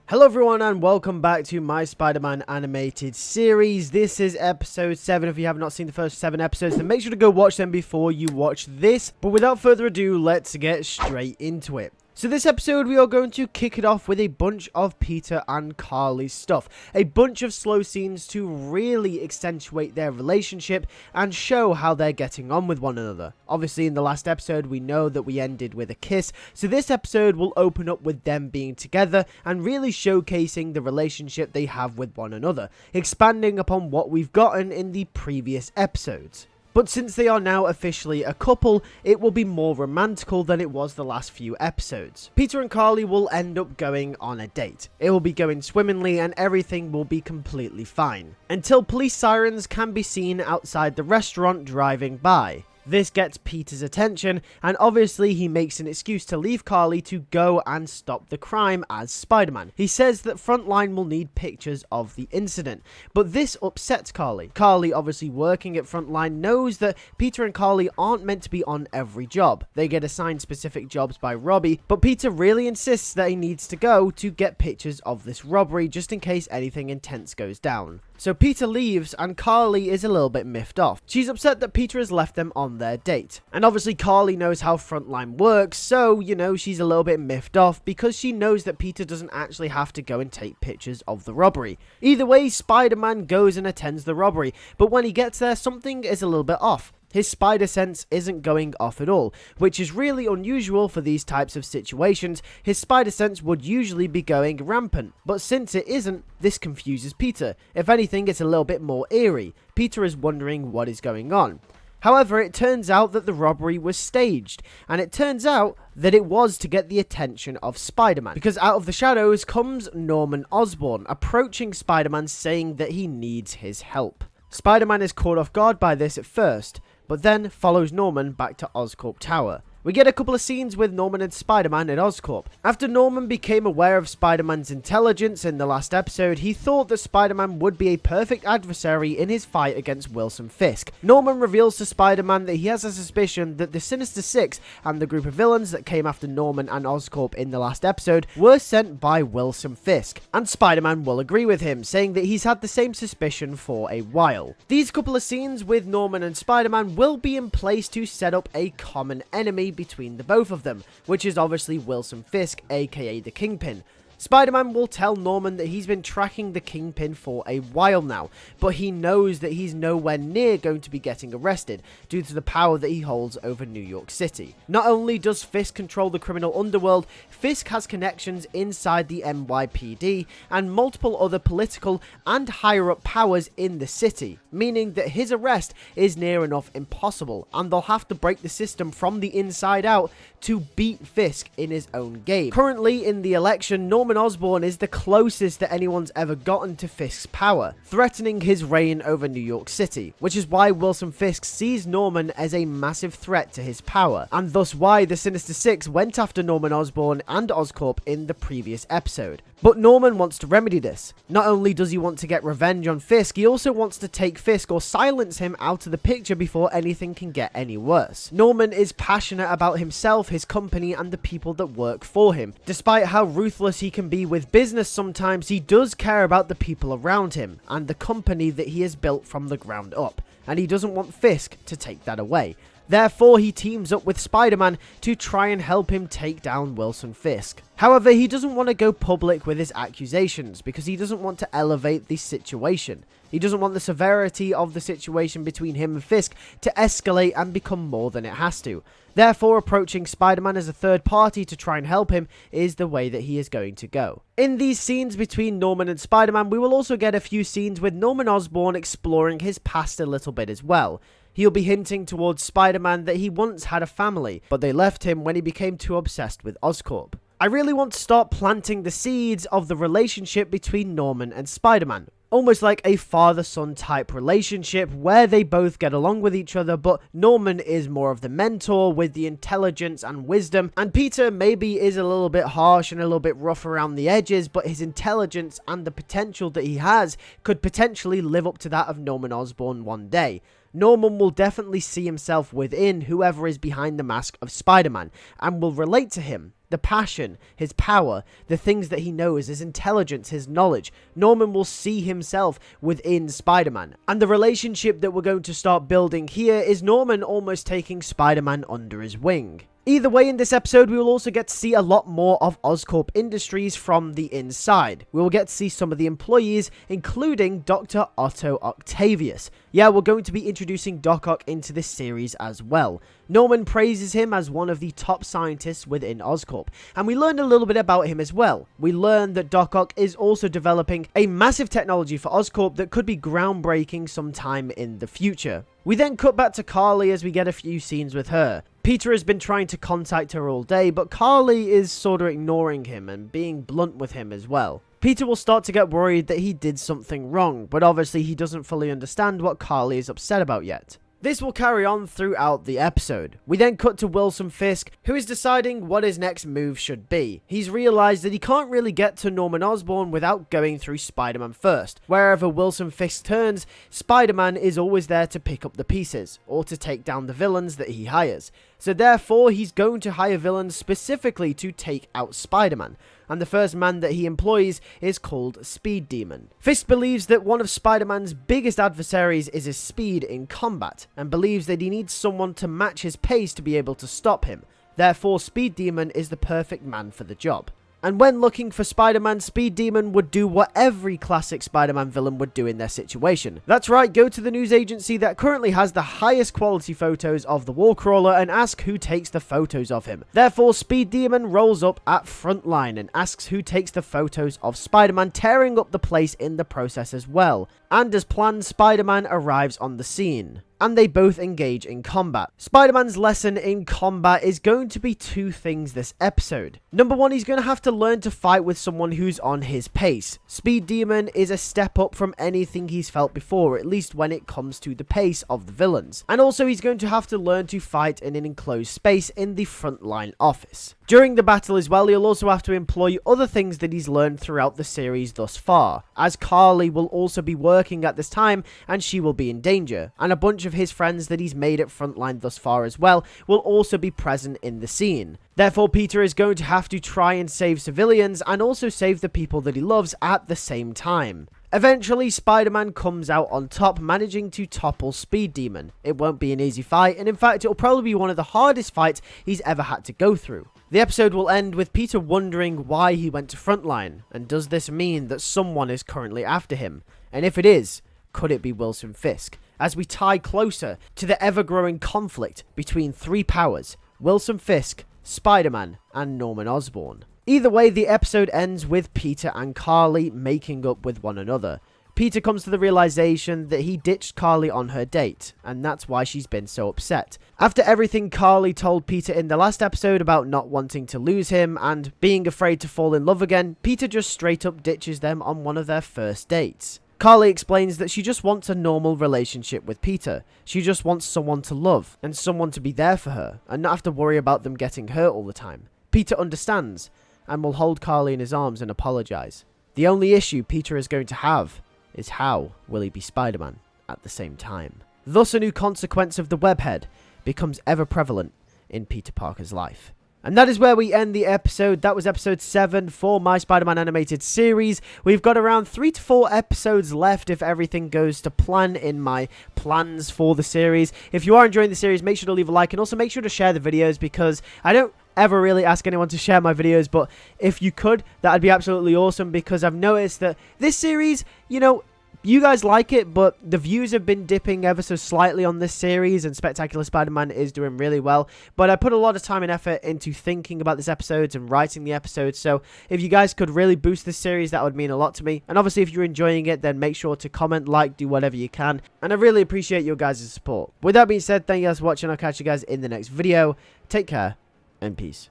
Hello everyone and welcome back to my Spider-Man animated series. This is episode 7. If you have not seen the first 7 episodes, then make sure to go watch them before you watch this. But without further ado, let's get straight into it. So this episode, we are going to kick it off with a bunch of Peter and Carly's stuff. A bunch of slow scenes to really accentuate their relationship and show how they're getting on with one another. Obviously, in the last episode, we know that we ended with a kiss. So this episode will open up with them being together and really showcasing the relationship they have with one another, expanding upon what we've gotten in the previous episodes. But since they are now officially a couple, it will be more romantical than it was the last few episodes. Peter and Carly will end up going on a date. It will be going swimmingly and everything will be completely fine, until police sirens can be seen outside the restaurant driving by. This gets Peter's attention, and obviously he makes an excuse to leave Carly to go and stop the crime as Spider-Man. He says that Frontline will need pictures of the incident, but this upsets Carly. Carly, obviously working at Frontline, knows that Peter and Carly aren't meant to be on every job. They get assigned specific jobs by Robbie, but Peter really insists that he needs to go to get pictures of this robbery just in case anything intense goes down. So Peter leaves and Carly is a little bit miffed off. She's upset that Peter has left them on their date. And obviously Carly knows how Frontline works, so, she's a little bit miffed off because she knows that Peter doesn't actually have to go and take pictures of the robbery. Either way, Spider-Man goes and attends the robbery, but when he gets there, something is a little bit off. His spider sense isn't going off at all, which is really unusual for these types of situations. His spider sense would usually be going rampant, but since it isn't, this confuses Peter. If anything, it's a little bit more eerie. Peter is wondering what is going on. However, it turns out that the robbery was staged, and it turns out that it was to get the attention of Spider-Man, because out of the shadows comes Norman Osborn, approaching Spider-Man saying that he needs his help. Spider-Man is caught off guard by this at first, but then follows Norman back to Oscorp Tower. We get a couple of scenes with Norman and Spider-Man at Oscorp. After Norman became aware of Spider-Man's intelligence in the last episode, he thought that Spider-Man would be a perfect adversary in his fight against Wilson Fisk. Norman reveals to Spider-Man that he has a suspicion that the Sinister Six and the group of villains that came after Norman and Oscorp in the last episode were sent by Wilson Fisk. And Spider-Man will agree with him, saying that he's had the same suspicion for a while. These couple of scenes with Norman and Spider-Man will be in place to set up a common enemy between the both of them, which is obviously Wilson Fisk, aka the Kingpin. Spider-Man will tell Norman that he's been tracking the Kingpin for a while now, but he knows that he's nowhere near going to be getting arrested due to the power that he holds over New York City. Not only does Fisk control the criminal underworld, Fisk has connections inside the NYPD and multiple other political and higher-up powers in the city, meaning that his arrest is near enough impossible, and they'll have to break the system from the inside out to beat Fisk in his own game. Currently, in the election, Norman Osborn is the closest that anyone's ever gotten to Fisk's power, threatening his reign over New York City, which is why Wilson Fisk sees Norman as a massive threat to his power, and thus why the Sinister Six went after Norman Osborn and Oscorp in the previous episode. But Norman wants to remedy this. Not only does he want to get revenge on Fisk, he also wants to take Fisk or silence him out of the picture before anything can get any worse. Norman is passionate about himself, his company, and the people that work for him. Despite how ruthless he can be with business sometimes, he does care about the people around him and the company that he has built from the ground up, and he doesn't want Fisk to take that away. Therefore, he teams up with Spider-Man to try and help him take down Wilson Fisk. However, he doesn't want to go public with his accusations because he doesn't want to elevate the situation. He doesn't want the severity of the situation between him and Fisk to escalate and become more than it has to. Therefore, approaching Spider-Man as a third party to try and help him is the way that he is going to go. In these scenes between Norman and Spider-Man, we will also get a few scenes with Norman Osborn exploring his past a little bit as well. He'll be hinting towards Spider-Man that he once had a family, but they left him when he became too obsessed with Oscorp. I really want to start planting the seeds of the relationship between Norman and Spider-Man. Almost like a father-son type relationship where they both get along with each other, but Norman is more of the mentor with the intelligence and wisdom, and Peter maybe is a little bit harsh and a little bit rough around the edges, but his intelligence and the potential that he has could potentially live up to that of Norman Osborn one day. Norman will definitely see himself within whoever is behind the mask of Spider-Man and will relate to him. The passion, his power, the things that he knows, his intelligence, his knowledge. Norman will see himself within Spider-Man. And the relationship that we're going to start building here is Norman almost taking Spider-Man under his wing. Either way, in this episode, we will also get to see a lot more of Oscorp Industries from the inside. We will get to see some of the employees, including Dr. Otto Octavius. Yeah, we're going to be introducing Doc Ock into this series as well. Norman praises him as one of the top scientists within Oscorp, and we learned a little bit about him as well. We learned that Doc Ock is also developing a massive technology for Oscorp that could be groundbreaking sometime in the future. We then cut back to Carly as we get a few scenes with her. Peter has been trying to contact her all day, but Carly is sort of ignoring him and being blunt with him as well. Peter will start to get worried that he did something wrong, but obviously he doesn't fully understand what Carly is upset about yet. This will carry on throughout the episode. We then cut to Wilson Fisk, who is deciding what his next move should be. He's realized that he can't really get to Norman Osborn without going through Spider-Man first. Wherever Wilson Fisk turns, Spider-Man is always there to pick up the pieces, or to take down the villains that he hires. So therefore, he's going to hire villains specifically to take out Spider-Man. And the first man that he employs is called Speed Demon. Fisk believes that one of Spider-Man's biggest adversaries is his speed in combat, and believes that he needs someone to match his pace to be able to stop him. Therefore, Speed Demon is the perfect man for the job. And when looking for Spider-Man, Speed Demon would do what every classic Spider-Man villain would do in their situation. That's right, go to the news agency that currently has the highest quality photos of the Wallcrawler and ask who takes the photos of him. Therefore, Speed Demon rolls up at Frontline and asks who takes the photos of Spider-Man, tearing up the place in the process as well. And as planned, Spider-Man arrives on the scene, and they both engage in combat. Spider-Man's lesson in combat is going to be two things this episode. Number one, he's going to have to learn to fight with someone who's on his pace. Speed Demon is a step up from anything he's felt before, at least when it comes to the pace of the villains. And also, he's going to have to learn to fight in an enclosed space in the Frontline office. During the battle as well, he'll also have to employ other things that he's learned throughout the series thus far, as Carly will also be working at this time and she will be in danger, and a bunch of his friends that he's made at Frontline thus far as well will also be present in the scene. Therefore, Peter is going to have to try and save civilians and also save the people that he loves at the same time. Eventually, Spider-Man comes out on top, managing to topple Speed Demon. It won't be an easy fight, and in fact, it'll probably be one of the hardest fights he's ever had to go through. The episode will end with Peter wondering why he went to Frontline, and does this mean that someone is currently after him? And if it is, could it be Wilson Fisk? As we tie closer to the ever-growing conflict between three powers, Wilson Fisk, Spider-Man, and Norman Osborn. Either way, the episode ends with Peter and Carly making up with one another. Peter comes to the realization that he ditched Carly on her date, and that's why she's been so upset. After everything Carly told Peter in the last episode about not wanting to lose him and being afraid to fall in love again, Peter just straight up ditches them on one of their first dates. Carly explains that she just wants a normal relationship with Peter. She just wants someone to love, and someone to be there for her, and not have to worry about them getting hurt all the time. Peter understands, and will hold Carly in his arms and apologize. The only issue Peter is going to have is how will he be Spider-Man at the same time. Thus, a new consequence of the webhead becomes ever prevalent in Peter Parker's life. And that is where we end the episode. That was episode 7 for My Spider-Man Animated Series. We've got around 3 to 4 episodes left if everything goes to plan in my plans for the series. If you are enjoying the series, make sure to leave a like and also make sure to share the videos, because I don't ever really ask anyone to share my videos, but if you could, that'd be absolutely awesome, because I've noticed that this series, you know, you guys like it, but the views have been dipping ever so slightly on this series, and Spectacular Spider-Man is doing really well. But I put a lot of time and effort into thinking about these episodes and writing the episodes, so if you guys could really boost this series, that would mean a lot to me. And obviously, if you're enjoying it, then make sure to comment, like, do whatever you can, and I really appreciate your guys' support. With that being said, thank you guys for watching. I'll catch you guys in the next video. Take care, and peace.